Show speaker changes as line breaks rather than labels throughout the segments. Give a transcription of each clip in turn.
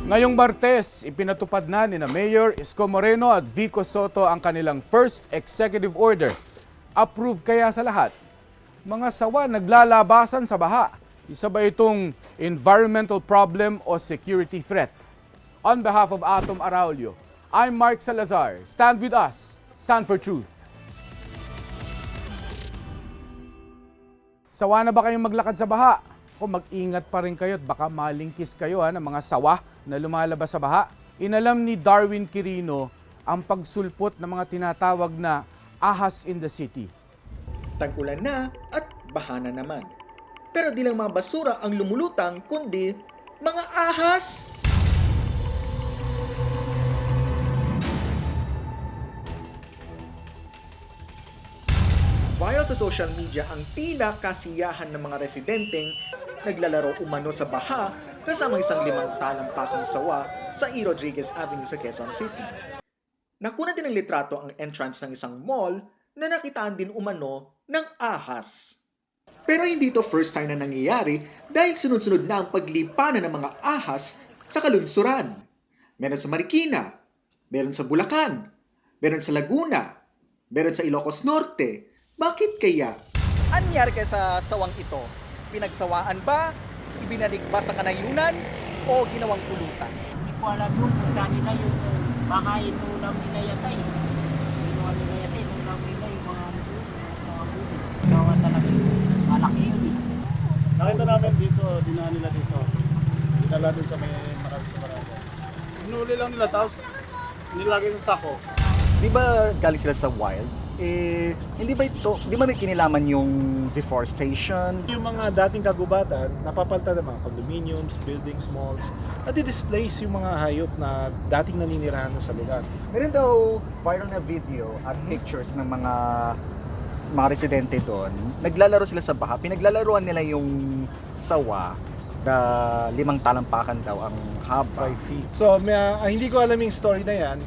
Ngayong Martes, ipinatupad na ni Mayor Isko at Vico Soto ang kanilang first executive order. Approve kaya sa lahat? Mga sawa naglalabasan sa baha. Isa ba itong environmental problem o security threat? On behalf of Atom Araulio, I'm Mark Salazar. Stand with us. Stand for truth. Sawa na ba kayong maglakad sa baha? Kung mag-ingat pa rin kayo at baka malingkis kayo ng mga sawa na lumalabas sa baha. Inalam ni Darwin Quirino ang pagsulpot ng mga tinatawag na ahas in the city.
Tag-ulan na at baha na naman. Pero di lang mga basura ang lumulutang kundi mga ahas. Viral sa social media ang tila kasiyahan ng mga residenteng naglalaro umano sa baha kasama isang 5 talampakang sawa sa E. Rodriguez Avenue sa Quezon City. Nakuna din ng litrato ang entrance ng isang mall na nakitaan din umano ng ahas. Pero hindi ito first time na nangyayari dahil sunod-sunod na ang paglipanan ng mga ahas sa kalunsuran. Meron sa Marikina, meron sa Bulacan, meron sa Laguna, meron sa Ilocos Norte. Bakit kaya?
Anyari kaya sa sawang ito? Pinagsawaan ba? Ibinalik ba sa kanayunan? O ginawang pulutan?
Hindi ko alam yung kung kanina yung baka ito lang nila yata eh. Ginawa nila yata eh. Kung lang nila yung mga bubig. Gawa talaga yung malaki yun eh.
Nakita namin dito, dinaan nila dito. Dinala dun sa may marami sa marami. Inuli lang nila tapos nilagay sa sako.
Di ba galing sila sa wild? Hindi ba may kinilaman yung deforestation?
Yung mga dating kagubatan, napapalta ng mga condominiums, buildings, malls, nadi-displace yung mga hayop na dating naninirahan sa lugar.
Meron daw viral na video at pictures ng mga residente doon. Naglalaro sila sa baha. Pinaglalaruan nila yung sawa na 5 talampakan daw ang haba.
5 feet. So, hindi ko alam yung story na yan,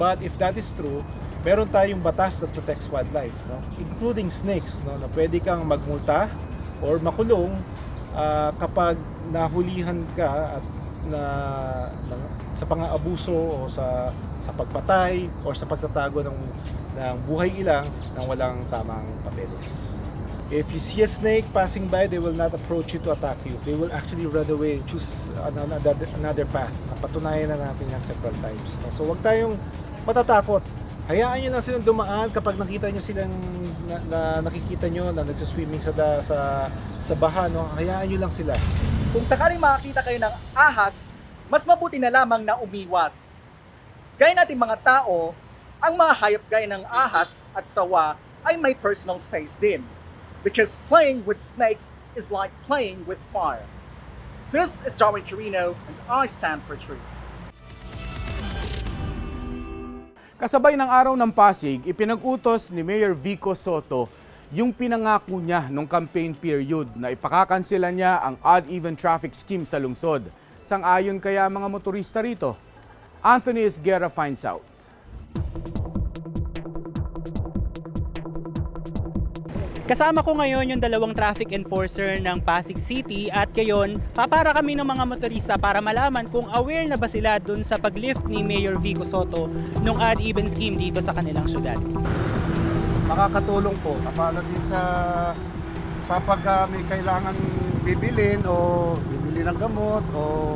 but if that is true, meron tayong batas that protects wildlife, no? Including snakes, no? Na pwede kang magmulta or makulong kapag nahulihan ka at sa pang-aabuso o sa pagpatay o sa pagtatago ng buhay ilang nang walang tamang papeles. If you see a snake passing by, they will not approach you to attack you. They will actually run away and choose another path. Napatunayan na natin yan several times, no? So wag tayong matatakot. Hayaan nyo na silang dumaan kapag nakita nyo silang nakikita nyo na nagsaswimming sa baha, no? Hayaan nyo lang sila.
Kung sakaling makakita kayo ng ahas, mas mabuti na lamang na umiwas. Gaya natin mga tao, ang mga hayop gaya ng ahas at sawa ay may personal space din. Because playing with snakes is like playing with fire. This is Darwin Quirino and I stand for truth.
Kasabay ng araw ng Pasig, ipinag-utos ni Mayor Vico Soto yung pinangako niya nung campaign period na ipakakansela niya ang odd-even traffic scheme sa lungsod. Sang-ayon kaya mga motorista rito? Anthony Esguerra finds out.
Kasama ko ngayon yung 2 traffic enforcer ng Pasig City at ngayon papara kami ng mga motorista para malaman kung aware na ba sila dun sa paglift ni Mayor Vico Soto nung odd-even scheme dito sa kanilang syudad.
Makakatulong po kapag sa pag may kailangan bibilin o bibili ng gamot o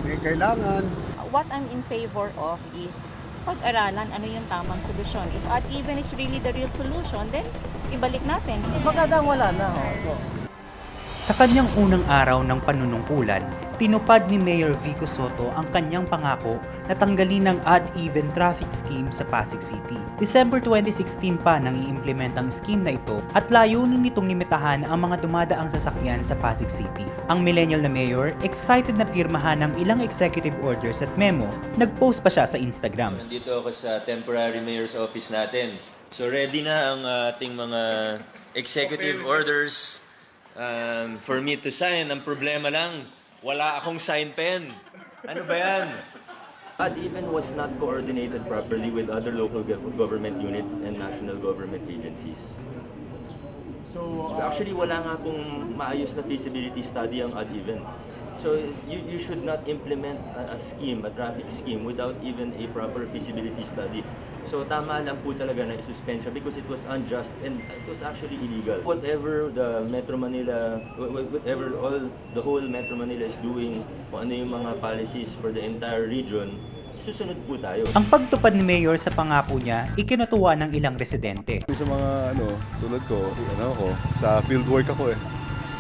may kailangan.
What I'm in favor of is pag-aralan ano yung tamang solusyon. If odd-even is really the real solution, then ibalik natin.
Magandang wala na.
Sa kanyang unang araw ng panunungkulan, tinupad ni Mayor Vico Soto ang kanyang pangako na tanggalin ang odd-even traffic scheme sa Pasig City. December 2016 pa nang i-implement ang scheme na ito at layunin nitong limitahan ang mga dumadaang sasakyan sa Pasig City. Ang millennial na mayor, excited na pirmahan ng ilang executive orders at memo, nag-post pa siya sa Instagram.
Nandito ako sa temporary mayor's office natin. So ready na ang ating mga executive orders for me to sign. Ang problema lang, wala akong sign pen. Ano ba yan?
Odd-even was not coordinated properly with other local government units and national government agencies. So actually wala nga pong maayos na feasibility study ang odd-even. So you should not implement a scheme, a traffic scheme, without even a proper feasibility study. So tama lang po talaga na i-suspend siya because it was unjust and it was actually illegal. Whatever the Metro Manila, whatever the whole Metro Manila is doing, kung ano yung mga policies for the entire region, susunod po tayo.
Ang pagtupad ni Mayor sa pangako niya, ikinutuwa ng ilang residente.
Sa mga tulad ko, sa field work ako eh.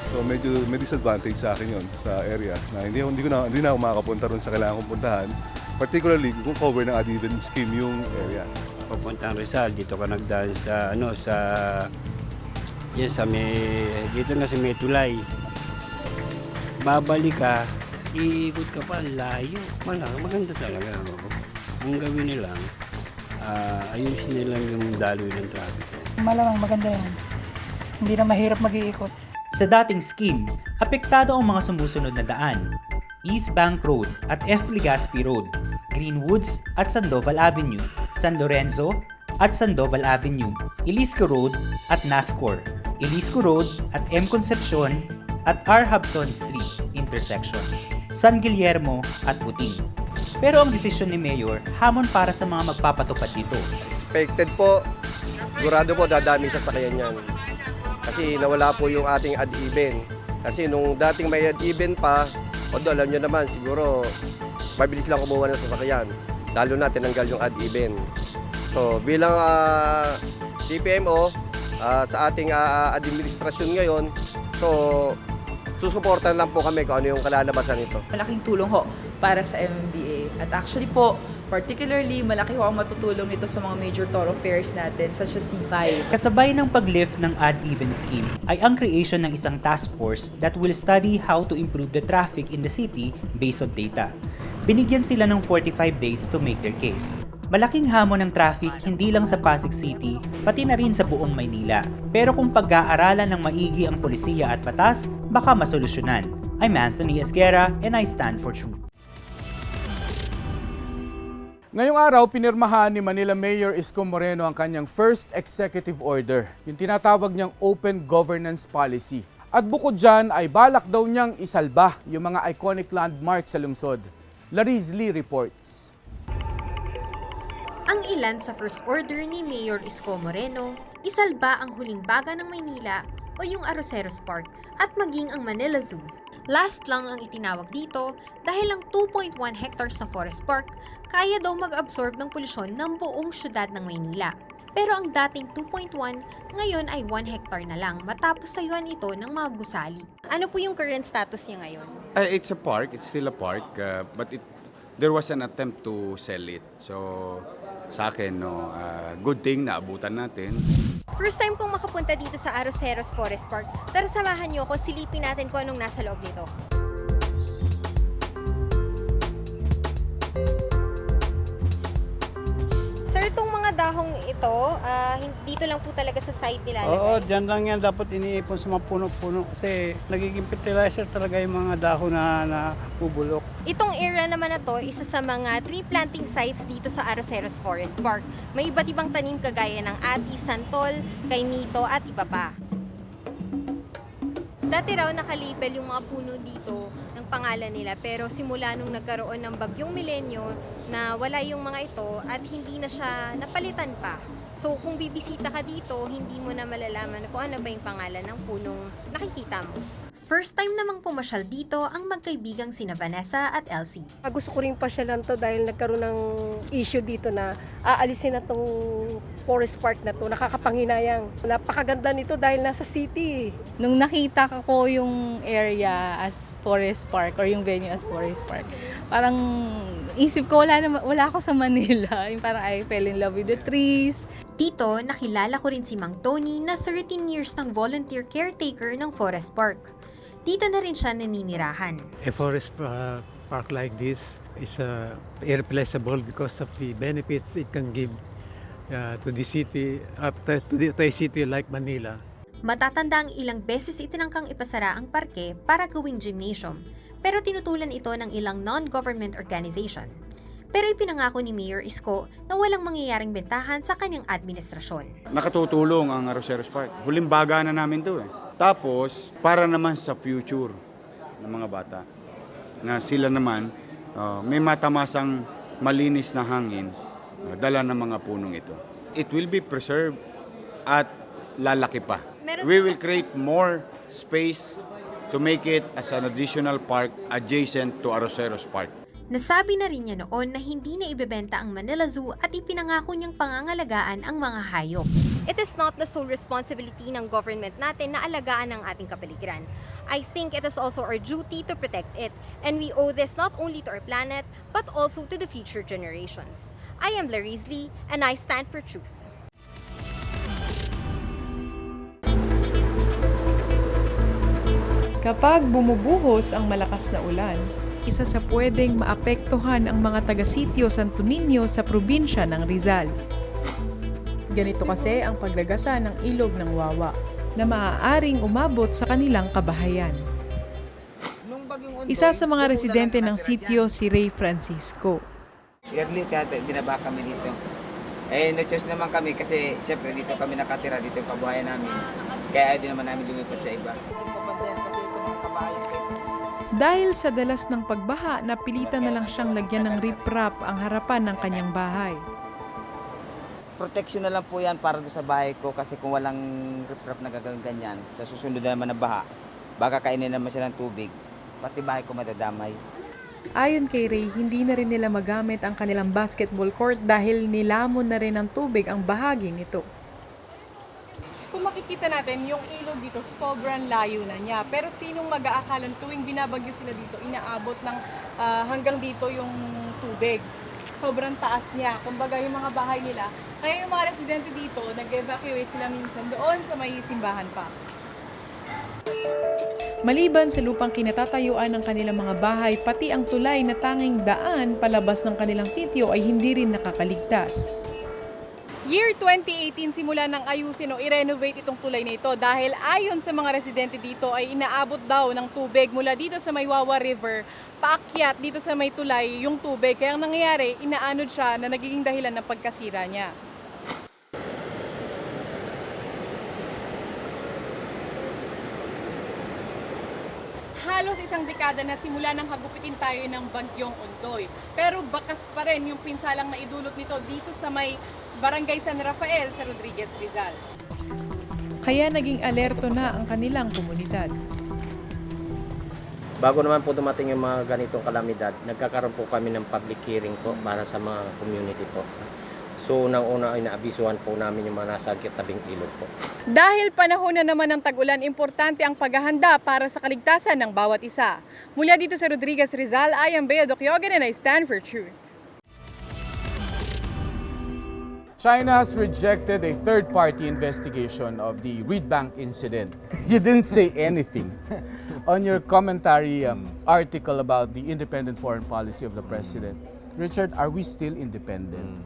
So medyo may disadvantage sa akin yon sa area na hindi na ako makapunta ron sa kailangan kong puntahan. Particularly kung cover ng ad-even scheme yung area.
Papuntang Rizal, dito ka nagdaan sa dito na sa may tulay. Babalik ka, iikot ka pa, layo. Maganda talaga. Ang gawin nila, ayusin nila yung daloy ng traffic.
Malamang maganda yan. Hindi na mahirap mag-iikot.
Sa dating scheme, apektado ang mga sumusunod na daan: East Bank Road at F. Legazpi Road, Greenwoods at Sandoval Avenue, San Lorenzo at Sandoval Avenue, Ilisco Road at Nascor, Ilisco Road at M. Concepcion at R. Hobson Street intersection, San Guillermo at Buting. Pero ang desisyon ni Mayor hamon para sa mga magpapatupad dito.
Expected po, sigurado po dadami sa sakyan yan. Kasi nawala po yung ating ad-even. Kasi nung dating may ad-even pa, alam nyo naman, siguro mabilis lang kumuha ng sasakyan. Lalo na tinanggal yung ad-even. So bilang DPMO, sa ating administrasyon ngayon, so susuportan lang po kami kung ano yung kalalabasan nito.
Malaking tulong ho para sa MMDA. At actually po, particularly, malaki ho ang matutulong nito sa mga major thoroughfares natin, such as C5.
Kasabay ng pag-lift ng ad-even scheme ay ang creation ng isang task force that will study how to improve the traffic in the city based on data. Binigyan sila ng 45 days to make their case. Malaking hamon ng traffic hindi lang sa Pasig City, pati na rin sa buong Maynila. Pero kung pag-aaralan ng maigi ang polisiya at batas, baka masolusyonan. I'm Anthony Esguerra and I stand for truth.
Ngayong araw, pinirmahan ni Manila Mayor Isko Moreno ang kanyang first executive order, yung tinatawag niyang Open Governance Policy. At bukod dyan ay balak daw niyang isalba yung mga iconic landmarks sa lungsod. Lariz Lee reports.
Ang ilan sa first order ni Mayor Isko Moreno, isalba ang huling baga ng Maynila o yung Arroceros Park at maging ang Manila Zoo. Last lang ang itinawag dito dahil ang 2.1 hectares na forest park kaya daw mag-absorb ng polusyon ng buong syudad ng Maynila. Pero ang dating 2.1 ngayon ay 1 hectare na lang matapos tayuan ito ng mga gusali.
Ano po yung current status niya ngayon?
It's a park, it's still a park, but there was an attempt to sell it. So sa akin, good thing na abutan natin.
First time kong makapunta dito sa Arroceros Forest Park. Tara samahan niyo ako, silipin natin kung anong nasa loob nito. Sir, itong mga dahong ito, dito lang po talaga sa side nila.
Oo, dyan lang yan dapat iniipon sa mga puno-puno kasi nagiging fertilizer talaga yung mga dahon na bubulok.
Itong area naman na to, isa sa mga tree planting sites dito sa Arroceros Forest Park. May iba't ibang tanim kagaya ng ati, santol, kay nito at iba pa. Dati raw nakalipel yung mga puno dito ng pangalan nila pero simula nung nagkaroon ng bagyong milenyo na wala yung mga ito at hindi na siya napalitan pa. So kung bibisita ka dito, hindi mo na malalaman kung ano ba yung pangalan ng punong nakikita mo.
First time namang pumasyal dito ang magkaibigang sina Vanessa at Elsie.
Gusto ko rin pasyalan to dahil nagkaroon ng issue dito na aalisin na tong forest park na to. Nakakapanginayang. Napakaganda nito dahil nasa city.
Nung nakita ko yung area as forest park or yung venue as forest park, parang isip ko wala ako sa Manila. Yung parang I fell in love with the trees.
Dito, nakilala ko rin si Mang Tony na 13 years ng volunteer caretaker ng forest park. Dito na rin siya naninirahan.
A forest park like this is irreplaceable because of the benefits it can give to the city, to a city like Manila.
Matatanda ang ilang beses itinangkang ipasara ang parke para gawing gymnasium, pero tinutulan ito ng ilang non-government organization. Pero ipinangako ni Mayor Isko na walang mangyayaring bentahan sa kanyang administrasyon.
Nakatutulong ang Arroceros Park. Huling baga na namin to eh. Tapos, para naman sa future ng mga bata. na sila naman may matamasang malinis na hangin dala ng mga punong ito. It will be preserved at lalaki pa. We will create more space to make it as an additional park adjacent to Arroceros Park.
Nasabi na rin niya noon na hindi na ibebenta ang Manila Zoo at ipinangako niyang pangangalagaan ang mga hayop.
It is not the sole responsibility ng government natin na alagaan ang ating kapaligiran. I think it is also our duty to protect it, and we owe this not only to our planet, but also to the future generations. I am Larise Lee, and I stand for truth.
Kapag bumubuhos ang malakas na ulan, isa sa pwedeng maapektuhan ang mga taga-sitio Santo Niño sa probinsya ng Rizal. Ganito kasi ang paglagasa ng Ilog ng Wawa na maaaring umabot sa kanilang kabahayan. Isa sa mga residente ng sitio si Ray Francisco.
Yearly binaba kami dito. No-choose naman kami kasi siyempre dito kami nakatira, dito yung kabuhayan namin. Kaya di naman namin lumipat sa iba.
Dahil sa dalas ng pagbaha, napilitan na lang siyang lagyan ng riprap ang harapan ng kanyang bahay.
Protection na lang po yan para doon sa bahay ko kasi kung walang riprap na gagawin ganyan, sa susunod na naman na baha, baka kainin naman siya ng tubig, pati bahay ko madadamay.
Ayon kay Ray, hindi na rin nila magamit ang kanilang basketball court dahil nilamon na rin ng tubig ang bahagi nito.
Kung makikita natin, yung ilog dito, sobrang layo na niya. Pero sinong mag-aakalan tuwing binabagyo sila dito, inaabot ng hanggang dito yung tubig. Sobrang taas niya. Kumbaga yung mga bahay nila. Kaya yung mga residente dito, nag-evacuate sila minsan doon sa may simbahan pa.
Maliban sa lupang kinatatayuan ng kanilang mga bahay, pati ang tulay na tanging daan palabas ng kanilang sitio ay hindi rin nakakaligtas.
Year 2018, simula nang ayusin o i-renovate itong tulay na ito dahil ayon sa mga residente dito ay inaabot daw ng tubig mula dito sa may Wawa River, paakyat dito sa may tulay yung tubig. Kaya ang nangyayari, inaanod siya na nagiging dahilan ng pagkasira niya. Halos isang dekada na simula nang hagupitin tayo ng bagyong Ondoy. Pero bakas pa rin yung pinsalang naidulot nito dito sa may Barangay San Rafael sa Rodriguez, Rizal.
Kaya naging alerto na ang kanilang komunidad.
Bago naman po dumating yung mga ganitong kalamidad, nagkakaroon po kami ng public hearing po para sa mga community po. So, unang-una ay naabisuhan po namin yung mga nasa tabing ilog po.
Dahil panahon na naman ng tag-ulan, importante ang paghahanda para sa kaligtasan ng bawat isa. Mula dito sa Rodriguez, Rizal, I am Bea Docyogan and I stand for truth.
China has rejected a third-party investigation of the Reed Bank incident. You didn't say anything on your commentary article about the independent foreign policy of the president. Richard, are we still independent?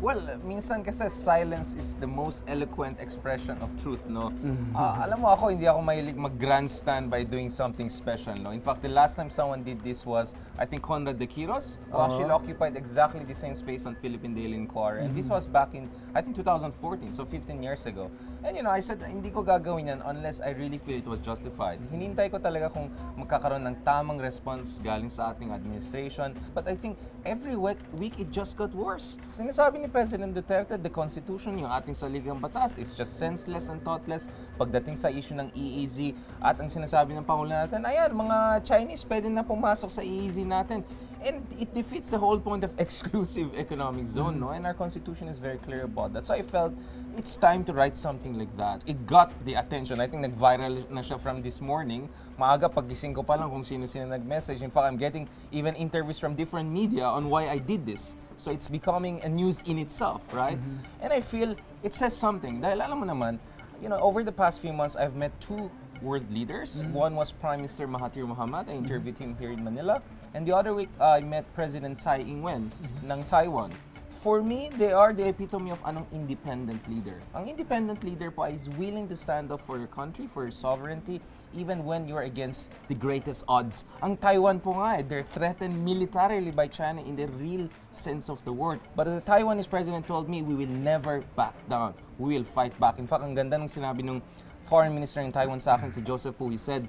Well, minsan kasi silence is the most eloquent expression of truth, no? Alam mo ako, hindi ako mahilig mag-grandstand by doing something special, no? In fact, the last time someone did this was, I think, Conrad de Quiros, who actually occupied exactly the same space on Philippine Daily Inquirer. And this was back in, I think, 2014, so 15 years ago. And you know, I said, hindi ko gagawin yan unless I really feel it was justified. Hinintay ko talaga kung magkakaroon ng tamang response galing sa ating administration. But I think every week it just got worse. Sinasabi ni President Duterte, the Constitution, yung ating saligang batas, is just senseless and thoughtless pagdating sa issue ng EEZ. At ang sinasabi ng Pangulo natin, ayan, mga Chinese pwede na pumasok sa EEZ natin. And it defeats the whole point of exclusive economic zone, no? And our Constitution is very clear about that. So I felt it's time to write something like that. It got the attention. I think nag-viral na siya from this morning. Maaga pagising ko pa lang kung sino-sino nag-message. In fact, I'm getting even interviews from different media on why I did this. So it's becoming a news in itself, right? And I feel it says something. Dahil alam mo naman, you know, over the past few months, I've met two world leaders. One was Prime Minister Mahathir Mohamad. I interviewed him here in Manila. And the other week, I met President Tsai Ing-wen ng Taiwan. For me, they are the epitome of anong independent leader. Ang independent leader po is willing to stand up for your country, for your sovereignty, even when you're against the greatest odds. Ang Taiwan po nga, they're threatened militarily by China in the real sense of the word. But the Taiwanese president told me, we will never back down. We will fight back. In fact, ang ganda ng sinabi ng foreign minister ng Taiwan sa akin, si Joseph Wu, he said,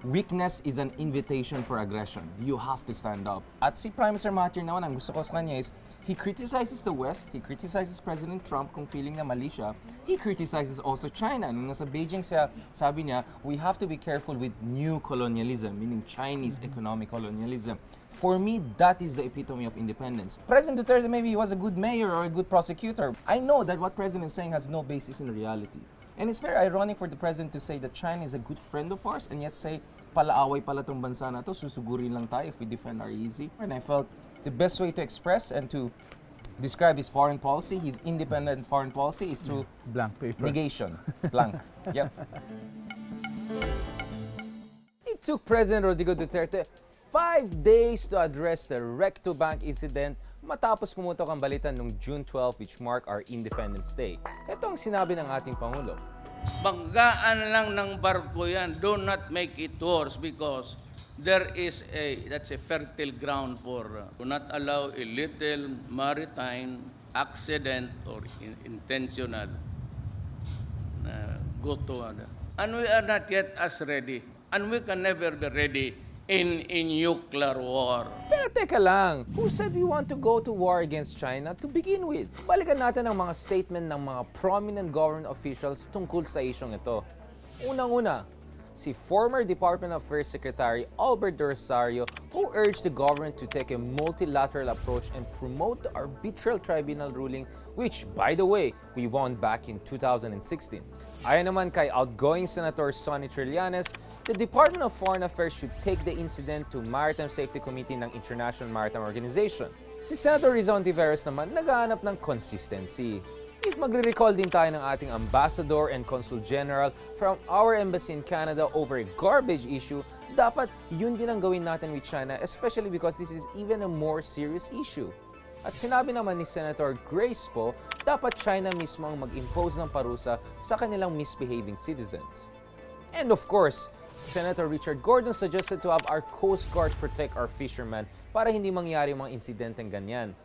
weakness is an invitation for aggression. You have to stand up. At si Prime Minister Mahathir naman, ang gusto ko sa kanya is, he criticizes the West, he criticizes President Trump kung feeling na mali siya. He criticizes also China. Nung nasa Beijing siya, sabi niya, we have to be careful with new colonialism, meaning Chinese economic colonialism. For me, that is the epitome of independence. President Duterte, maybe he was a good mayor or a good prosecutor. I know that what President is saying has no basis in reality. And it's very ironic for the President to say that China is a good friend of ours and yet say, palaaway pala tong bansa na to, susugurin lang tayo if we defend our easy. And I felt the best way to express and to describe his foreign policy, his independent foreign policy, is through
blank paper.
Negation. Blank. Yep. It took President Rodrigo Duterte 5 days to address the Recto Bank incident matapos pumutok ang balitan noong June 12, which marked our Independence Day. Ito ang sinabi ng ating Pangulo.
Banggaan lang ng barko yan. Do not make it worse because that's a fertile ground for do not allow a little maritime accident or intentional go to other. And we are not yet as ready. And we can never be ready in nuclear war.
Pero teka lang, who said we want to go to war against China to begin with? Balikan natin ang mga statement ng mga prominent government officials tungkol sa isyong ito. Unang-una, si former Department of Affairs Secretary Albert Rosario, who urged the government to take a multilateral approach and promote the arbitral tribunal ruling, which, by the way, we won back in 2016. Ayon naman kay outgoing Senator Sonny Trillanes, the Department of Foreign Affairs should take the incident to Maritime Safety Committee ng International Maritime Organization. Si Senator Rizon Tiveros naman naghahanap ng consistency. If magre-recall din tayo ng ating Ambassador and Consul General from our embassy in Canada over a garbage issue, dapat yun din ang gawin natin with China, especially because this is even a more serious issue. At sinabi naman ni Senator Grace po, dapat China mismo ang mag-impose ng parusa sa kanilang misbehaving citizens. And of course, Senator Richard Gordon suggested to have our Coast Guard protect our fishermen para hindi mangyari mga insidenteng ganyan.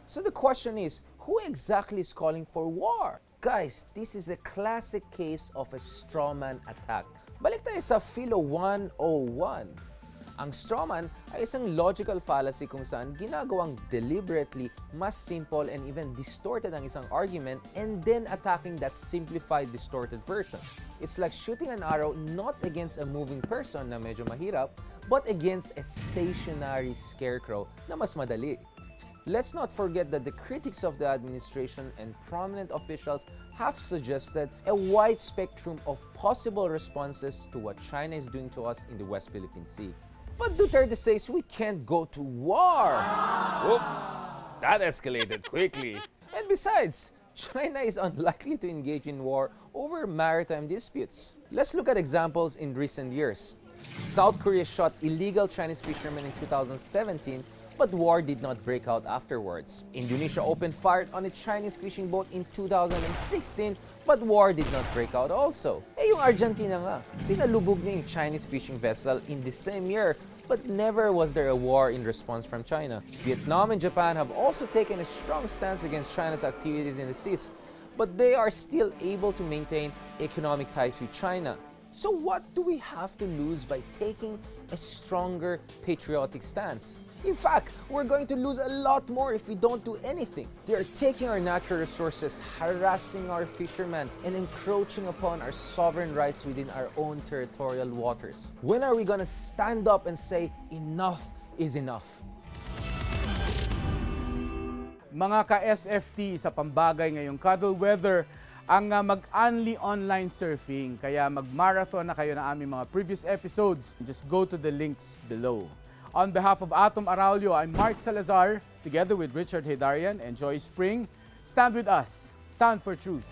So the question is, who exactly is calling for war? Guys, this is a classic case of a strawman attack. Balik tayo sa Philo 101. Ang strawman ay isang logical fallacy kung saan ginagawang deliberately mas simple and even distorted ang isang argument and then attacking that simplified, distorted version. It's like shooting an arrow not against a moving person na medyo mahirap, but against a stationary scarecrow na mas madali. Let's not forget that the critics of the administration and prominent officials have suggested a wide spectrum of possible responses to what China is doing to us in the West Philippine Sea. But Duterte says we can't go to war. Whoop, that escalated quickly. And besides, China is unlikely to engage in war over maritime disputes. Let's look at examples in recent years. South Korea shot illegal Chinese fishermen in 2017, but war did not break out afterwards. Indonesia opened fire on a Chinese fishing boat in 2016, but war did not break out also. Yung Argentina nga, pinalubog niya yung Chinese fishing vessel in the same year, but never was there a war in response from China. Vietnam and Japan have also taken a strong stance against China's activities in the seas, but they are still able to maintain economic ties with China. So what do we have to lose by taking a stronger patriotic stance? In fact, we're going to lose a lot more if we don't do anything. They are taking our natural resources, harassing our fishermen, and encroaching upon our sovereign rights within our own territorial waters. When are we going to stand up and say, enough is enough?
Mga ka-SFT, sa pambagay ngayong cuddle weather, ang mag-only online surfing. Kaya mag-marathon na kayo na aming mga previous episodes. Just go to the links below. On behalf of Atom Araulio, I'm Mark Salazar, together with Richard Hedarian and Joy Spring. Stand with us. Stand for truth.